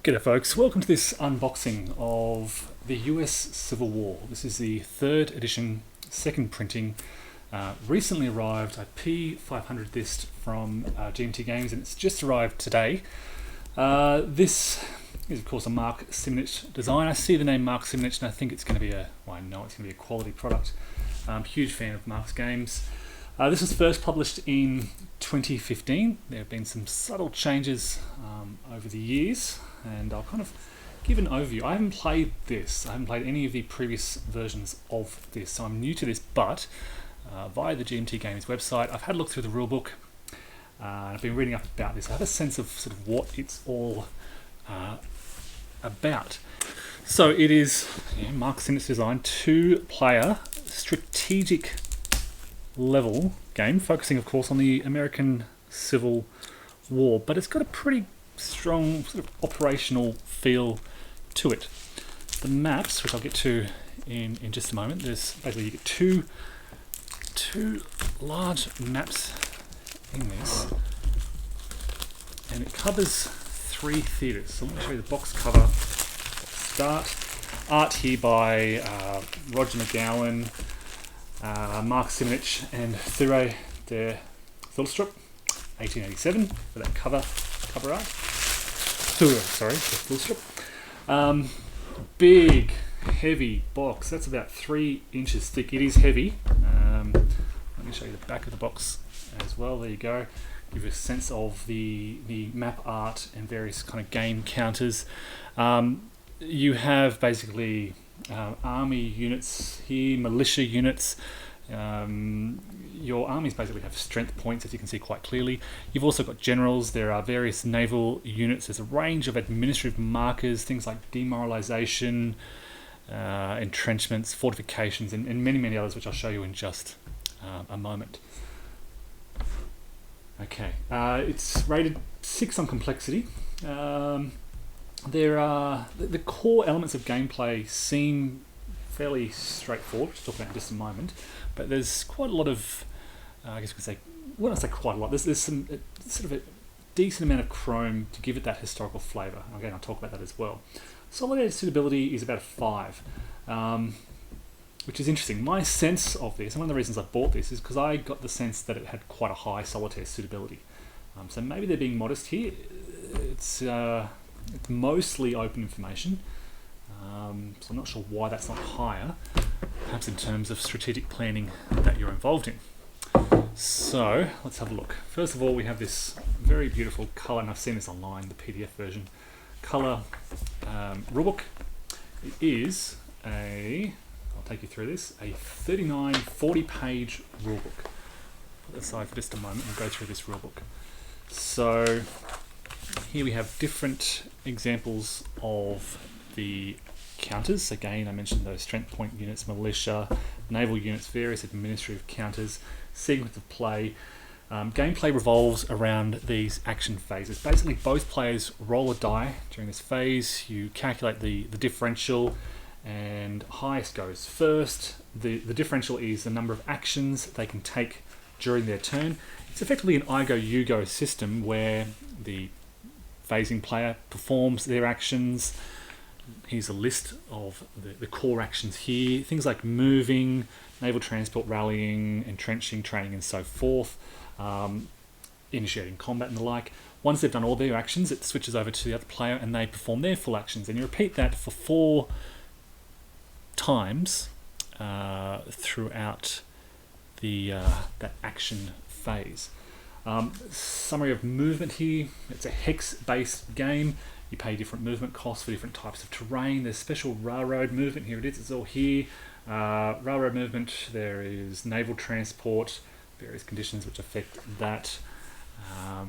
G'day folks, welcome to this unboxing of the US Civil War. This is the 3rd edition, 2nd printing, recently arrived, a P500 list from GMT Games, and it's just arrived today. This is of course a Mark Simonitch design. I see the name Mark Simonitch and I think it's going to be I know it's going to be a quality product. Huge fan of Mark's games. This was first published in 2015. There have been some subtle changes over the years, and I'll kind of give an overview. I haven't played this. I haven't played any of the previous versions of this, so I'm new to this, but via the GMT Games website, I've had a look through the rulebook. I've been reading up about this. I have a sense of sort of what it's all about. So it is Mark Simonith's design, 2-player strategic level game, focusing of course on the American Civil War, but it's got a pretty strong sort of operational feel to it. The maps, which I'll get to in just a moment, there's basically you get two large maps in this, and it covers 3 theatres. So let me show you the box cover. Start. Art here by Roger McGowan, Mark Simonitch and Thure de Thulstrup, 1887 for that cover art. Thure, sorry, de Thulstrup. Big, heavy box. That's about 3 inches thick. It is heavy. Let me show you the back of the box as well. There you go. Give you a sense of the map art and various kind of game counters. You have basically army units here, militia units. Your armies basically have strength points, as you can see quite clearly. You've also got generals. There are various naval units. There's a range of administrative markers, things like demoralization, entrenchments, fortifications, and many others, which I'll show you in just a moment. Okay, it's rated 6 on complexity. There are the core elements of gameplay seem fairly straightforward, which I'll talk about in just a moment, but there's quite a lot of, I guess we could say, well, not say quite a lot, there's some sort of a decent amount of chrome to give it that historical flavour. Again, I'll talk about that as well. Solitaire suitability is about a 5, which is interesting. My sense of this, and one of the reasons I bought this, is because I got the sense that it had quite a high solitaire suitability. So maybe they're being modest here. It's mostly open information, so I'm not sure why that's not higher, perhaps in terms of strategic planning that you're involved in. So let's have a look. First of all, we have this very beautiful colour, and I've seen this online, the PDF version, colour rulebook. It is I'll take you through this, a 39-40 page rulebook. Put that aside for just a moment and go through this rulebook. So here we have different examples of the counters. Again, I mentioned those strength point units, militia, naval units, various administrative counters, sequence of play. Gameplay revolves around these action phases. Basically, both players roll a die during this phase. You calculate the differential, and highest goes first. The differential is the number of actions they can take during their turn. It's effectively an I go, you go system where the phasing player performs their actions. Here's a list of the core actions here. Things like moving, naval transport, rallying, entrenching, training, and so forth. Initiating combat and the like. Once they've done all their actions, it switches over to the other player and they perform their full actions. And you repeat that for 4 times throughout that action phase. Summary of movement here. It's a hex-based game. You pay different movement costs for different types of terrain. There's special railroad movement. Here it is. It's all here. Railroad movement. There is naval transport. Various conditions which affect that.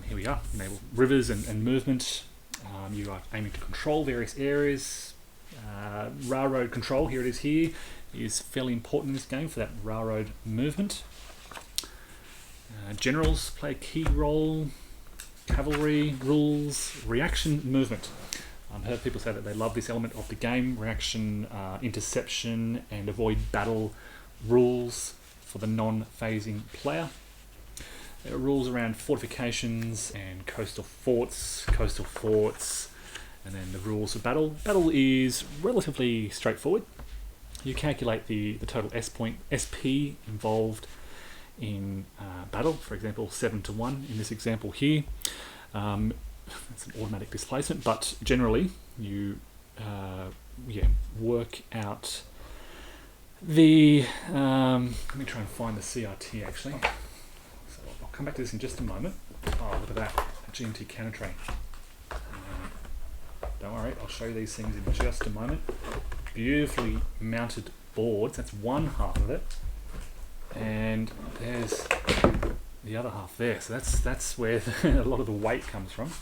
Here we are. Naval rivers and movement. You are aiming to control various areas. Railroad control. Here it is. Here is fairly important in this game for that railroad movement. Generals play a key role. Cavalry rules, reaction movement. I've heard people say that they love this element of the game, reaction, interception, and avoid battle rules for the non-phasing player. There are rules around fortifications and coastal forts, And then the rules of battle. Battle is relatively straightforward. You calculate the total SP involved in battle. For example, 7 to 1 in this example here. It's an automatic displacement, but generally you work out the... let me try and find the CRT actually. So I'll come back to this in just a moment. Oh, look at that, a GMT counter train. Don't worry, I'll show you these things in just a moment. Beautifully mounted boards, that's one half of it. And there's the other half there, so that's where a lot of the weight comes from.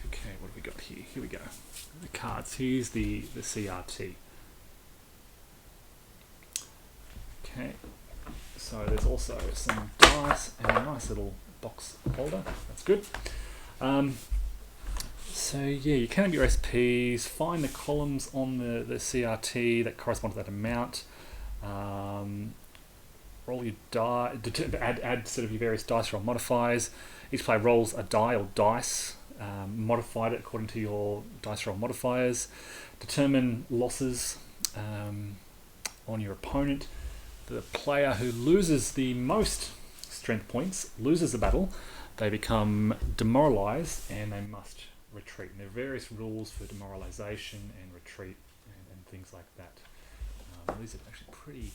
Okay, what have we got here? Here we go. The cards. Here's the CRT. Okay, so there's also some dice and a nice little box holder. That's good. So yeah, you count your SPs, find the columns on the CRT that correspond to that amount. Roll your die, add sort of your various dice roll modifiers. Each player rolls a die or dice, modified it according to your dice roll modifiers. Determine losses on your opponent. The player who loses the most strength points loses the battle. They become demoralised and they must retreat. And there are various rules for demoralisation and retreat and things like that. These are actually pretty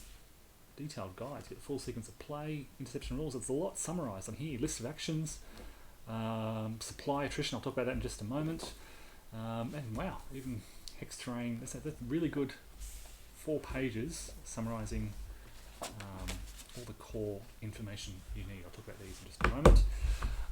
detailed guides. You get the full sequence of play, interception rules. There's a lot summarised on here. List of actions, supply attrition. I'll talk about that in just a moment. And wow, even hex terrain. That's really good 4 pages summarising all the core information you need. I'll talk about these in just a moment.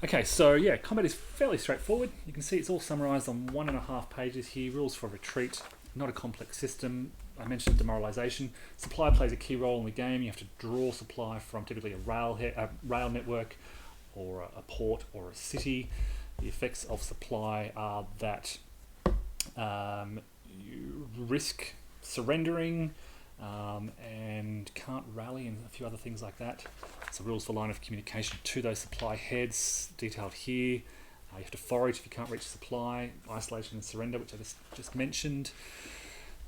Okay, so yeah, combat is fairly straightforward. You can see it's all summarised on 1.5 pages here. Rules for retreat, not a complex system. I mentioned demoralisation. Supply plays a key role in the game. You have to draw supply from typically a rail network or a port or a city. The effects of supply are that you risk surrendering and can't rally and a few other things like that. So rules for line of communication to those supply heads detailed here. You have to forage if you can't reach supply, isolation and surrender, which I just mentioned.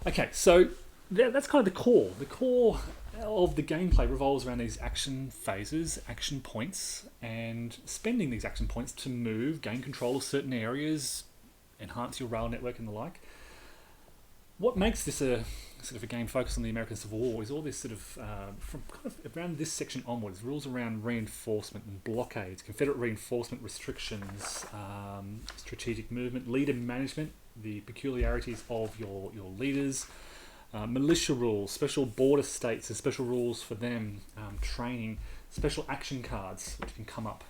Okay, so that's kind of the core. The core of the gameplay revolves around these action phases, action points, and spending these action points to move, gain control of certain areas, enhance your rail network and the like. What makes this a sort of a game focused on the American Civil War is all this sort of, from kind of around this section onwards, rules around reinforcement and blockades, Confederate reinforcement restrictions, strategic movement, leader management, the peculiarities of your leaders, militia rules, special border states and special rules for them, training, special action cards which can come up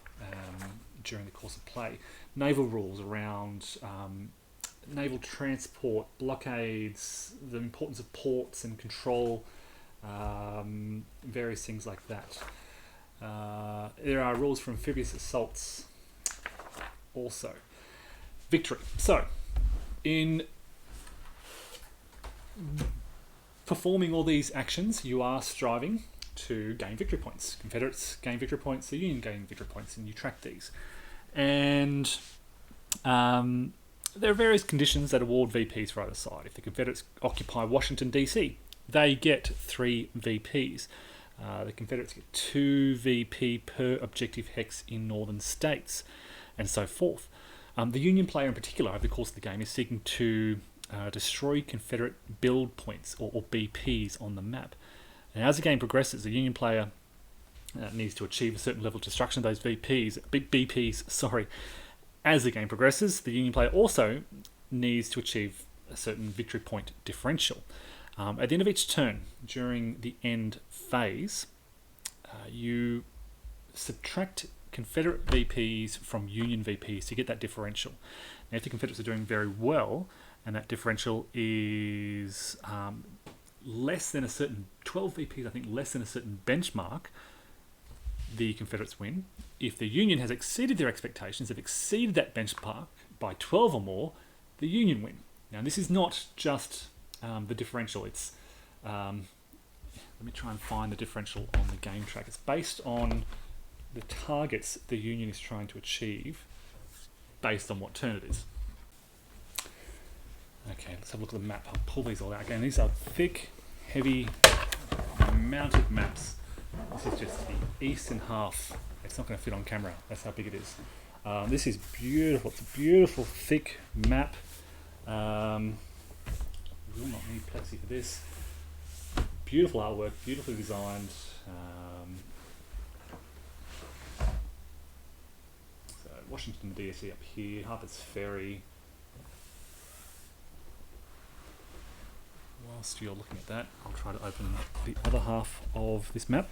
during the course of play, naval rules around naval transport, blockades, the importance of ports and control, various things like that. There are rules for amphibious assaults also. Victory. So, in performing all these actions, you are striving to gain victory points. Confederates gain victory points, the Union gain victory points, and you track these. And there are various conditions that award VPs for either side. If the Confederates occupy Washington, D.C., they get 3 VPs. The Confederates get 2 VP per objective hex in northern states, and so forth. The Union player in particular, over the course of the game, is seeking to destroy Confederate build points, or BPs, on the map. And as the game progresses, the Union player needs to achieve a certain level of destruction of those BPs. As the game progresses, the Union player also needs to achieve a certain victory point differential. At the end of each turn, during the end phase, you subtract Confederate VPs from Union VPs to get that differential. Now, if the Confederates are doing very well, and that differential is less than a certain 12 VPs, I think less than a certain benchmark, the Confederates win. If the Union has exceeded their expectations, they've exceeded that benchmark by 12 or more, the Union win. Now, this is not just the differential. It's let me try and find the differential on the game track. It's based on the targets the Union is trying to achieve. based on what turn it is. Okay, let's have a look at the map. I'll pull these all out again. These are thick, heavy, mounted maps. This is just the eastern half. It's not going to fit on camera. That's how big it is. This is beautiful. It's a beautiful, thick map. We will not need plexi for this. Beautiful artwork, beautifully designed. So Washington DC up here, Harper's Ferry. Whilst you're looking at that, I'll try to open the other half of this map.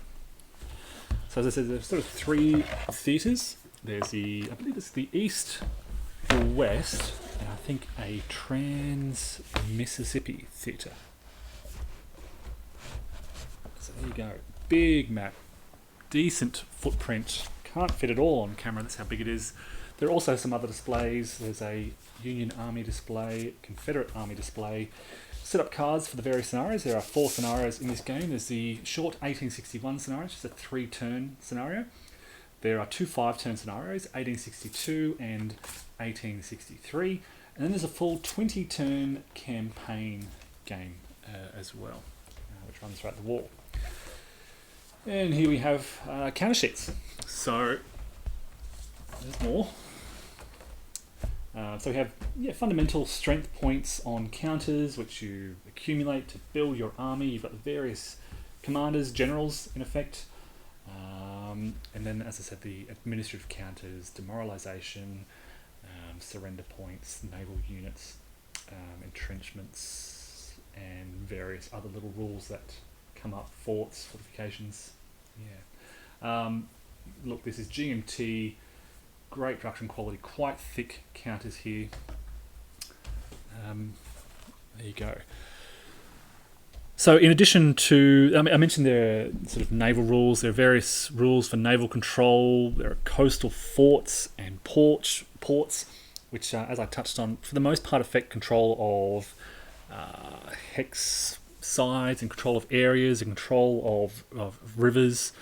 So as I said, there's sort of three theatres. There's I believe it's the east, the west, and I think a trans-Mississippi theatre. So there you go. Big map, decent footprint. Can't fit it all on camera, that's how big it is. There are also some other displays. There's a Union Army display, Confederate Army display. Set up cards for the various scenarios. There are 4 scenarios in this game. There's the short 1861 scenario, which is a 3-turn scenario. There are 2 5-turn scenarios, 1862 and 1863. And then there's a full 20-turn campaign game as well, which runs throughout the war. And here we have counter sheets. So there's more. So we have fundamental strength points on counters, which you accumulate to build your army. You've got the various commanders, generals in effect. And then, as I said, the administrative counters, demoralization, surrender points, naval units, entrenchments, and various other little rules that come up, forts, fortifications. Look, this is GMT. Great production quality, quite thick counters here. There you go. So in addition to, I mentioned there are sort of naval rules, there are various rules for naval control, there are coastal forts and ports, which as I touched on, for the most part affect control of hex sides and control of areas and control of rivers.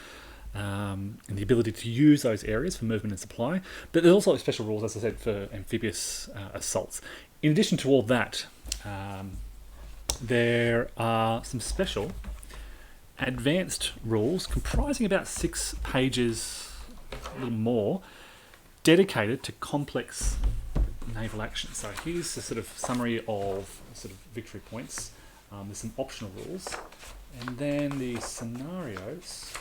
And the ability to use those areas for movement and supply. But there's also special rules, as I said, for amphibious assaults. In addition to all that, there are some special advanced rules comprising about 6 pages, a little more, dedicated to complex naval action. So here's a sort of summary of sort of victory points. There's some optional rules. And then the scenarios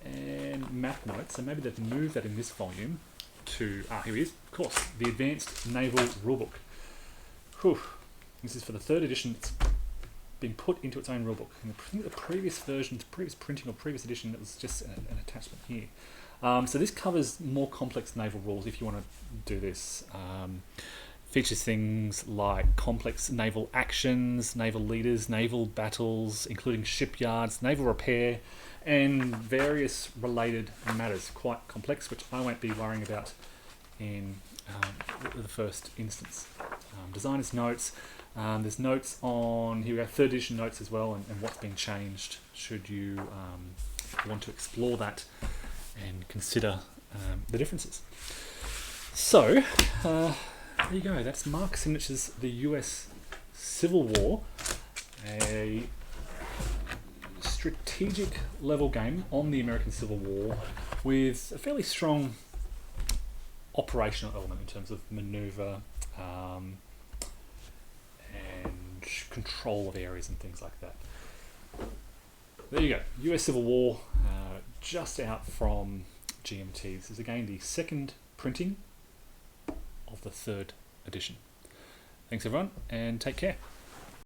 and map notes, so maybe they've moved that in this volume to, here it is, of course, the Advanced Naval Rulebook. Whew. This is for the 3rd edition. It's been put into its own rulebook. In the previous version, the previous printing or previous edition, it was just an attachment here. So this covers more complex naval rules if you want to do this. Features things like complex naval actions, naval leaders, naval battles, including shipyards, naval repair, and various related matters. Quite complex, which I won't be worrying about in the first instance. Designer's notes. There's notes on, here we have 3rd edition notes as well, and what's been changed should you want to explore that and consider the differences. So, there you go. That's Mark Simonitch's The US Civil War, a strategic level game on the American Civil War with a fairly strong operational element in terms of maneuver and control of areas and things like that. There you go. US Civil War, just out from GMT. This is again the 2nd printing of the 3rd edition. Thanks everyone, and take care.